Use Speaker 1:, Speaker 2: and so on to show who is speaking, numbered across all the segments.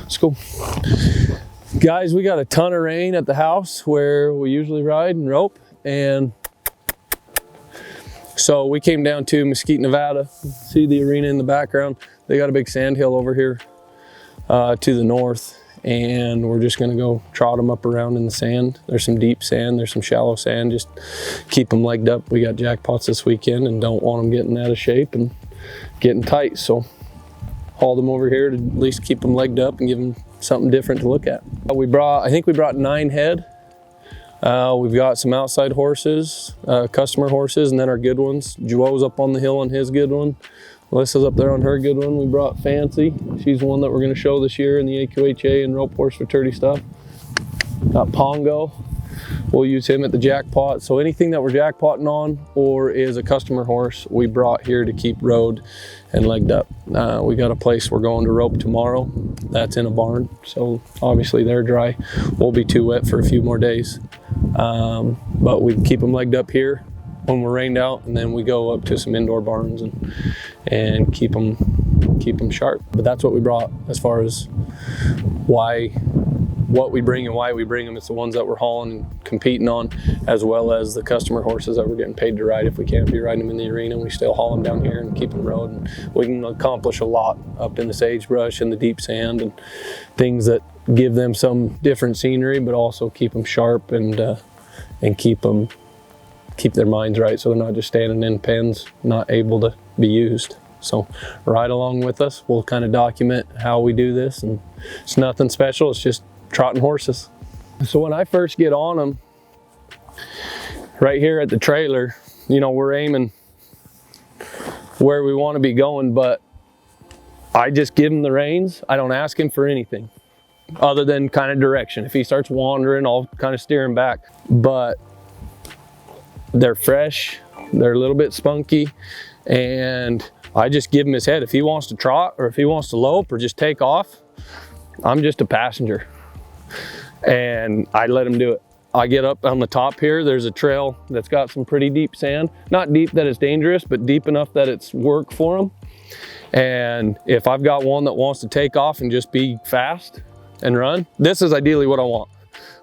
Speaker 1: Let's go. Guys, we got a ton of rain at the house where we usually ride and rope, and so we came down to Mesquite, Nevada. See the arena in the background? They got a big sand hill over here to the north, and we're just gonna go trot them up around in the sand. There's some deep sand, there's some shallow sand, just keep them legged up. We got jackpots this weekend and don't want them getting out of shape and getting tight, so haul them over here to at least keep them legged up and give them something different to look at. I think we brought 9 head. We've got some outside horses, customer horses, and then our good ones. Joe's up on the hill on his good one. Alyssa's up there on her good one. We brought Fancy. She's one that we're going to show this year in the AQHA and rope horse fraternity stuff. Got Pongo. We'll use him at the jackpot. So anything that we're jackpotting on or is a customer horse, we brought here to keep rode and legged up. We got a place we're going to rope tomorrow. That's in a barn. So obviously they're dry. We'll be too wet for a few more days. But we keep them legged up here when we're rained out, and then we go up to some indoor barns and keep them sharp. But that's what we brought as far as what we bring and why we bring them. It's the ones that we're hauling and competing on, as well as the customer horses that we're getting paid to ride. If we can't be riding them in the arena, we still haul them down here and keep them rode. And we can accomplish a lot up in the sagebrush and the deep sand and things that give them some different scenery, but also keep them sharp and keep their minds right, so they're not just standing in pens, not able to be used. So ride along with us. We'll kind of document how we do this, and it's nothing special. It's just trotting horses. So when I first get on them, right here at the trailer, you know, we're aiming where we want to be going, but I just give him the reins. I don't ask him for anything other than kind of direction. If he starts wandering, I'll kind of steer him back. But they're fresh, they're a little bit spunky, and I just give him his head. If he wants to trot or if he wants to lope or just take off, I'm just a passenger. And I let him do it. I get up on the top here, there's a trail that's got some pretty deep sand. Not deep that it's dangerous, but deep enough that it's work for him. And if I've got one that wants to take off and just be fast and run, this is ideally what I want.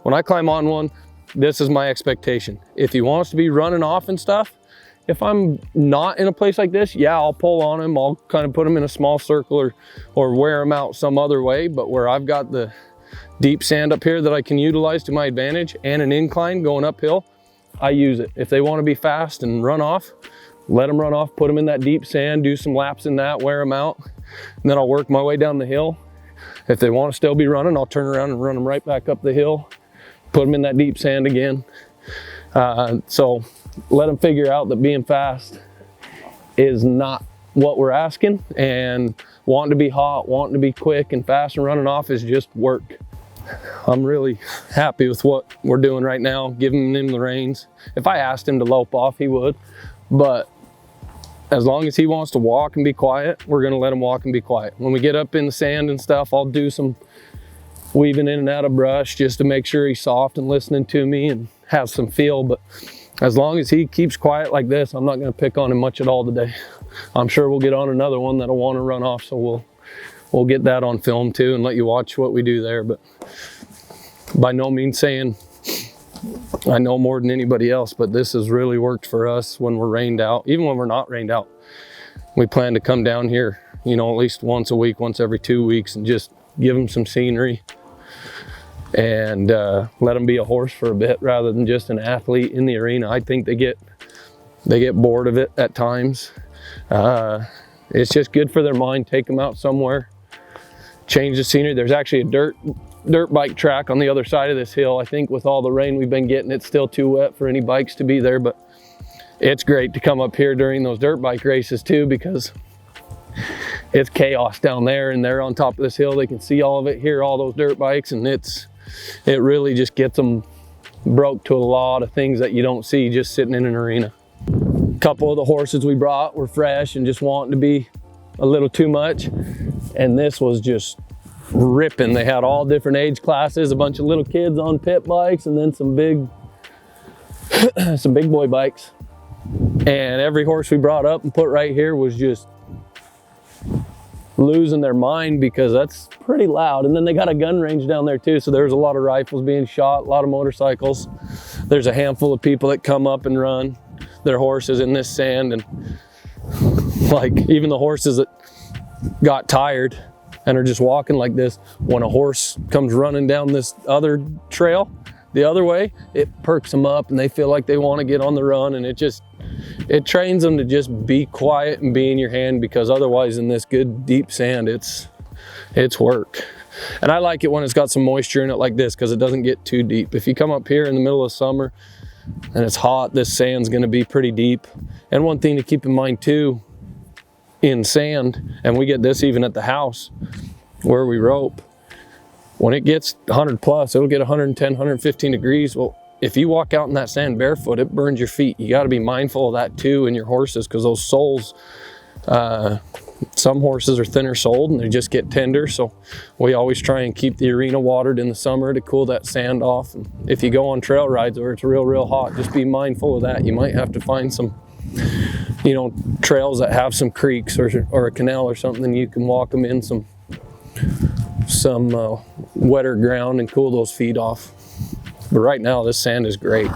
Speaker 1: When I climb on one, this is my expectation. If he wants to be running off and stuff, if I'm not in a place like this, yeah, I'll pull on him. I'll kind of put him in a small circle or wear him out some other way. But where I've got the deep sand up here that I can utilize to my advantage and an incline going uphill, I use it. If they want to be fast and run off, let them run off, put them in that deep sand, do some laps in that, wear them out, and then I'll work my way down the hill. If they want to still be running, I'll turn around and run them right back up the hill, put them in that deep sand again. So let them figure out that being fast is not what we're asking, and wanting to be hot, wanting to be quick and fast and running off is just work. I'm really happy with what we're doing right now, giving him the reins. If I asked him to lope off, he would, but as long as he wants to walk and be quiet, we're gonna let him walk and be quiet. When we get up in the sand and stuff, I'll do some weaving in and out of brush just to make sure he's soft and listening to me and has some feel. But as long as he keeps quiet like this, I'm not going to pick on him much at all today. I'm sure we'll get on another one that'll want to run off, so we'll get that on film too and let you watch what we do there. But by no means saying I know more than anybody else, but this has really worked for us when we're rained out. Even when we're not rained out, we plan to come down here, you know, at least once a week, once every 2 weeks, and just give them some scenery and let them be a horse for a bit rather than just an athlete in the arena. I think they get bored of it at times. It's just good for their mind. Take them out somewhere, change the scenery. There's actually a dirt bike track on the other side of this hill. I think with all the rain we've been getting, it's still too wet for any bikes to be there, but it's great to come up here during those dirt bike races too, because it's chaos down there and they're on top of this hill. They can see all of it, hear all those dirt bikes, and it really just gets them broke to a lot of things that you don't see just sitting in an arena. A couple of the horses we brought were fresh and just wanting to be a little too much, and this was just ripping. They had all different age classes, a bunch of little kids on pit bikes, and then some big boy bikes. And every horse we brought up and put right here was just losing their mind because that's pretty loud. And then they got a gun range down there too, so there's a lot of rifles being shot, a lot of motorcycles. There's a handful of people that come up and run their horses in this sand, and like even the horses that got tired and are just walking like this, when a horse comes running down this other trail the other way, it perks them up and they feel like they want to get on the run, and it trains them to just be quiet and be in your hand, because otherwise in this good deep sand it's work. And I like it when it's got some moisture in it like this, because it doesn't get too deep. If you come up here in the middle of summer and it's hot, this sand's going to be pretty deep. And one thing to keep in mind too, in sand, and we get this even at the house where we rope, when it gets 100 plus, it'll get 110, 115 degrees. Well, if you walk out in that sand barefoot, it burns your feet. You got to be mindful of that too in your horses, because those soles, some horses are thinner soled and they just get tender. So we always try and keep the arena watered in the summer to cool that sand off. And if you go on trail rides where it's real hot, just be mindful of that. You might have to find some, you know, trails that have some creeks or a canal or something, you can walk them in some wetter ground and cool those feet off. But right now this sand is great.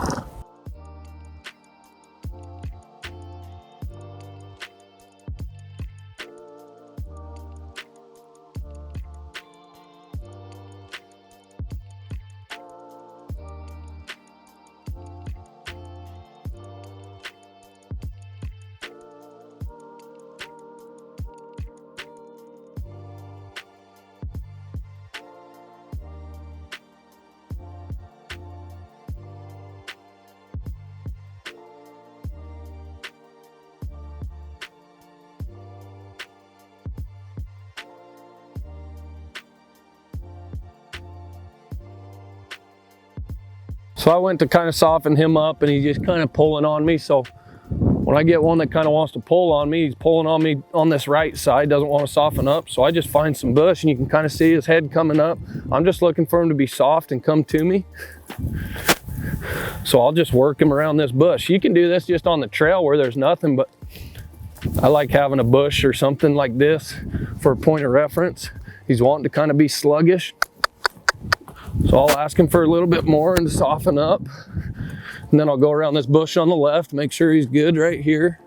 Speaker 1: So I went to kind of soften him up, and he's just kind of pulling on me. So when I get one that kind of wants to pull on me, he's pulling on me on this right side, doesn't want to soften up. So I just find some bush, and you can kind of see his head coming up. I'm just looking for him to be soft and come to me. So I'll just work him around this bush. You can do this just on the trail where there's nothing, but I like having a bush or something like this for a point of reference. He's wanting to kind of be sluggish. So I'll ask him for a little bit more and to soften up. And then I'll go around this bush on the left, make sure he's good right here.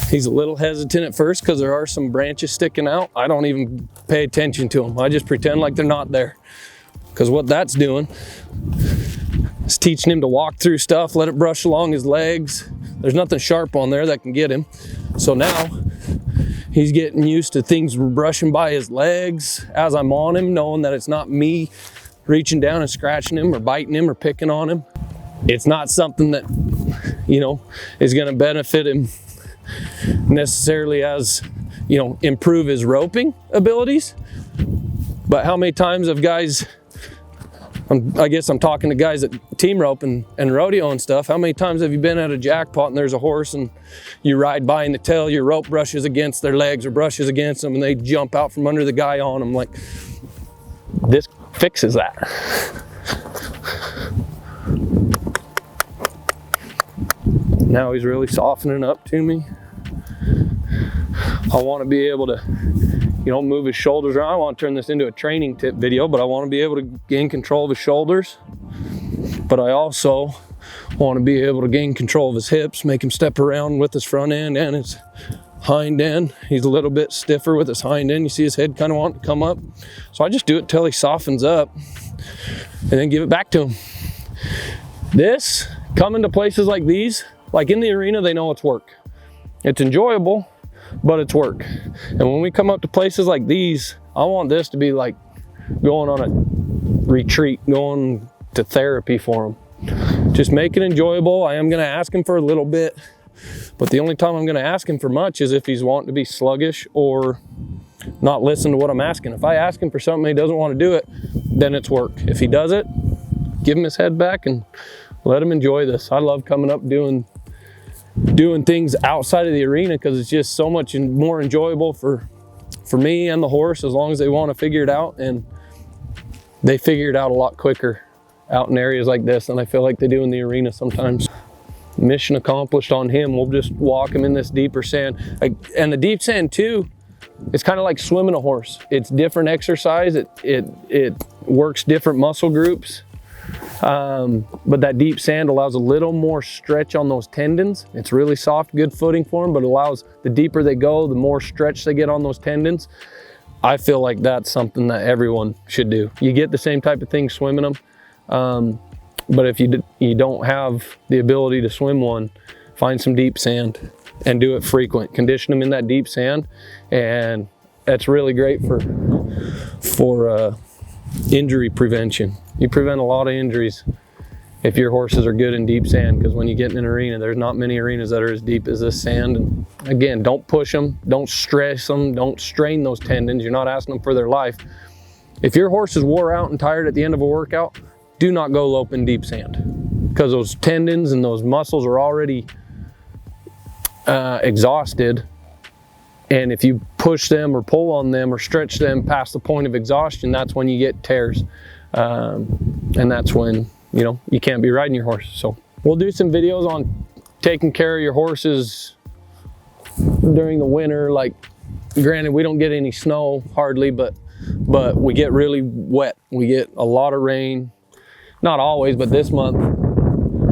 Speaker 1: He's a little hesitant at first because there are some branches sticking out. I don't even pay attention to them. I just pretend like they're not there. Because what that's doing is teaching him to walk through stuff, let it brush along his legs. There's nothing sharp on there that can get him. So now he's getting used to things brushing by his legs as I'm on him, knowing that it's not me reaching down and scratching him or biting him or picking on him. It's not something that, you know, is going to benefit him necessarily as, you know, improve his roping abilities. But how many times have guys, I guess I'm talking to guys that team rope and rodeo and stuff. How many times have you been at a jackpot and there's a horse and you ride by in the tail, your rope brushes against their legs or brushes against them and they jump out from under the guy on them? Like, this fixes that. Now he's really softening up to me. I want to be able to, you know, move his shoulders around. I want to turn this into a training tip video, but I want to be able to gain control of his shoulders. But I also want to be able to gain control of his hips, make him step around with his front end and his hind end. He's a little bit stiffer with his hind end. You see his head kind of want to come up. So I just do it till he softens up and then give it back to him. This, coming to places like these, like in the arena, they know it's work. It's enjoyable, but it's work. And when we come up to places like these, I want this to be like going on a retreat, going to therapy for him. Just make it enjoyable. I am going to ask him for a little bit, but the only time I'm going to ask him for much is if he's wanting to be sluggish or not listen to what I'm asking. If I ask him for something he doesn't want to do it, then it's work. If he does it, give him his head back and let him enjoy this. I love coming up doing things outside of the arena because it's just so much more enjoyable for me and the horse, as long as they want to figure it out. And they figure it out a lot quicker out in areas like this than I feel like they do in the arena sometimes. mission accomplished on him. We'll just walk him in this deeper sand. And the deep sand too, it's kind of like swimming a horse. It's different exercise. It works different muscle groups. But that deep sand allows a little more stretch on those tendons. It's really soft, good footing for them, but allows, the deeper they go, the more stretch they get on those tendons. I feel like that's something that everyone should do. You get the same type of thing swimming them. But if you don't have the ability to swim one, find some deep sand and do it frequent. Condition them in that deep sand, and that's really great for injury prevention. You prevent a lot of injuries if your horses are good in deep sand, because when you get in an arena, there's not many arenas that are as deep as this sand. And again, don't push them, don't stress them, don't strain those tendons. You're not asking them for their life. If your horse is wore out and tired at the end of a workout, do not go lope in deep sand, because those tendons and those muscles are already exhausted. And if you push them or pull on them or stretch them past the point of exhaustion, that's when you get tears. And that's when, you know, you can't be riding your horse. So we'll do some videos on taking care of your horses during the winter. Like, granted, we don't get any snow hardly, but we get really wet. We get a lot of rain. Not always, but this month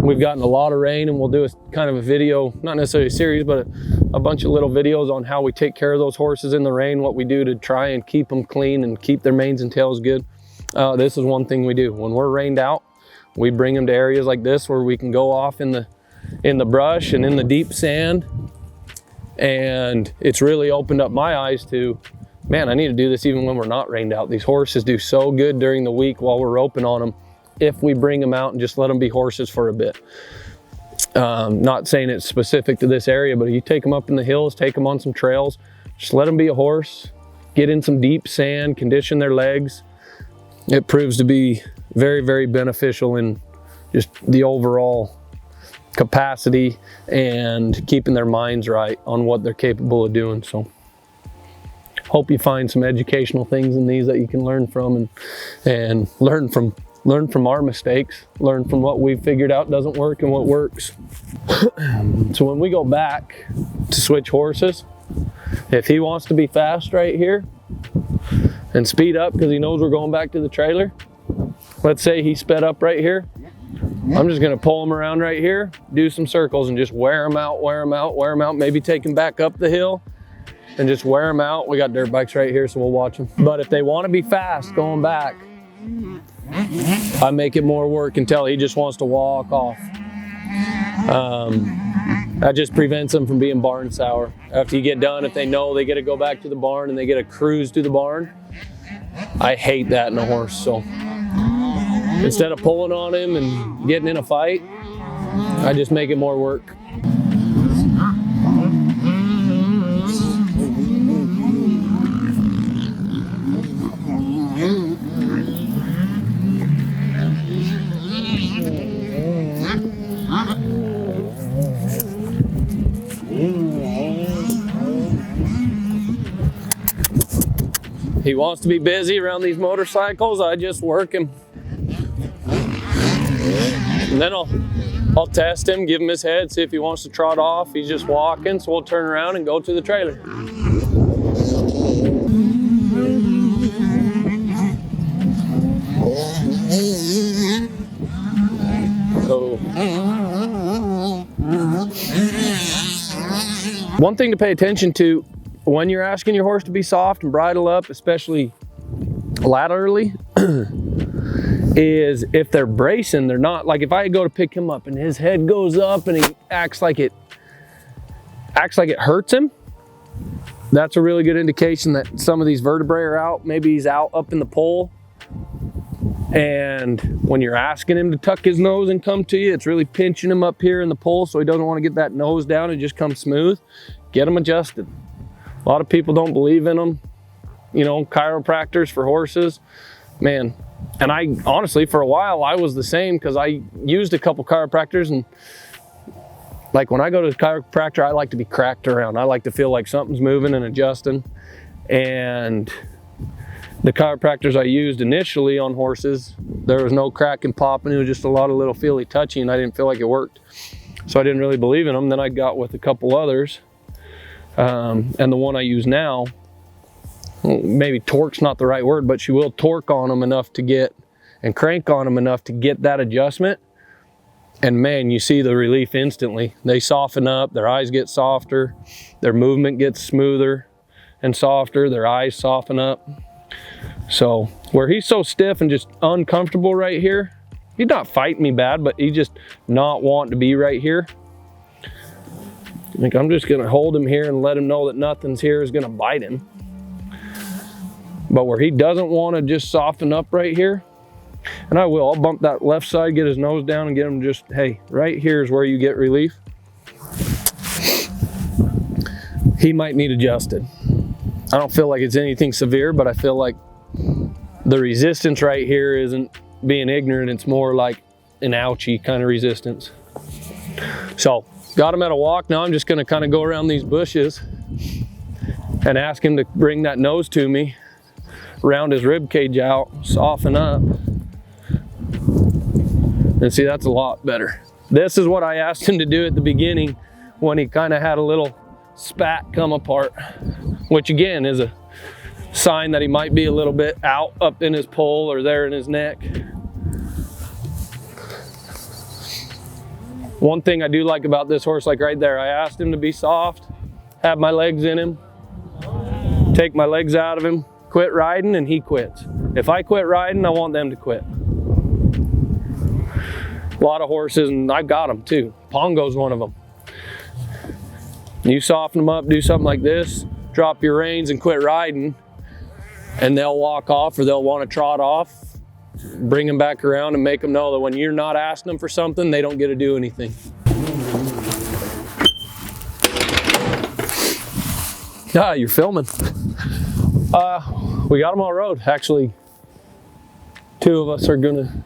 Speaker 1: we've gotten a lot of rain, and we'll do a kind of a video, not necessarily a series, but a bunch of little videos on how we take care of those horses in the rain, what we do to try and keep them clean and keep their manes and tails good. This is one thing we do. When we're rained out, we bring them to areas like this where we can go off in the brush and in the deep sand. And it's really opened up my eyes to, man, I need to do this even when we're not rained out. These horses do so good during the week while we're roping on them, if we bring them out and just let them be horses for a bit. Not saying it's specific to this area, but you take them up in the hills, take them on some trails, just let them be a horse, get in some deep sand, condition their legs. It proves to be very, very beneficial in just the overall capacity and keeping their minds right on what they're capable of doing. So hope you find some educational things in these that you can learn from, and learn from our mistakes, learn from what we've figured out doesn't work and what works. So when we go back to switch horses, if he wants to be fast right here and speed up because he knows we're going back to the trailer, let's say he sped up right here, I'm just gonna pull him around right here, do some circles, and just wear him out, wear him out, wear him out, maybe take him back up the hill and just wear him out. We got dirt bikes right here, so we'll watch them. But if they want to be fast going back, I make it more work until he just wants to walk off. That just prevents them from being barn sour. After you get done, if they know they get to go back to the barn and they get to cruise to the barn, I hate that in a horse. So instead of pulling on him and getting in a fight, I just make it more work. He wants to be busy around these motorcycles, I just work him. And then I'll test him, give him his head, see if he wants to trot off. He's just walking, so we'll turn around and go to the trailer. So, one thing to pay attention to when you're asking your horse to be soft and bridle up, especially laterally, is if they're bracing, they're not. Like if I go to pick him up and his head goes up and he acts like it hurts him, that's a really good indication that some of these vertebrae are out. Maybe he's out up in the pole. And when you're asking him to tuck his nose and come to you, it's really pinching him up here in the pole, so he doesn't want to get that nose down and just come smooth. Get him adjusted. A lot of people don't believe in them, you know, chiropractors for horses, man. And I honestly, for a while, I was the same, because I used a couple chiropractors, and like when I go to the chiropractor, I like to be cracked around. I like to feel like something's moving and adjusting. And the chiropractors I used initially on horses, there was no crack and popping. It was just a lot of little feely touchy, and I didn't feel like it worked. So I didn't really believe in them. Then I got with a couple others. And the one I use now, maybe torque's not the right word, but she will torque on them enough to get, and crank on them enough to get that adjustment. And man, you see the relief instantly. They soften up, their eyes get softer, their movement gets smoother and softer, their eyes soften up. So where he's so stiff and just uncomfortable right here, he's not fighting me bad, but he's just not wanting to be right here. I think I'm just gonna hold him here and let him know that nothing's here is gonna bite him. But where he doesn't wanna just soften up right here, and I'll bump that left side, get his nose down and get him just, hey, right here is where you get relief. He might need adjusted. I don't feel like it's anything severe, but I feel like the resistance right here isn't being ignorant. It's more like an ouchie kind of resistance. So got him at a walk. Now I'm just gonna kind of go around these bushes and ask him to bring that nose to me, round his rib cage out, soften up. And see, that's a lot better. This is what I asked him to do at the beginning when he kind of had a little spat come apart, which again is a sign that he might be a little bit out up in his poll or there in his neck. One thing I do like about this horse, like right there, I asked him to be soft, have my legs in him, take my legs out of him, quit riding, and he quits. If I quit riding, I want them to quit. A lot of horses, and I've got them too. Pongo's one of them. You soften them up, do something like this, drop your reins and quit riding, and they'll walk off or they'll want to trot off. Bring them back around and make them know that when you're not asking them for something, they don't get to do anything. Ah, you're filming. We got them all rode. Actually, 2 of us are gonna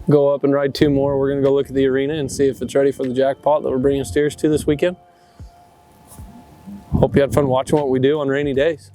Speaker 1: go up and ride 2 more. We're gonna go look at the arena and see if it's ready for the jackpot that we're bringing steers to this weekend. Hope you had fun watching what we do on rainy days.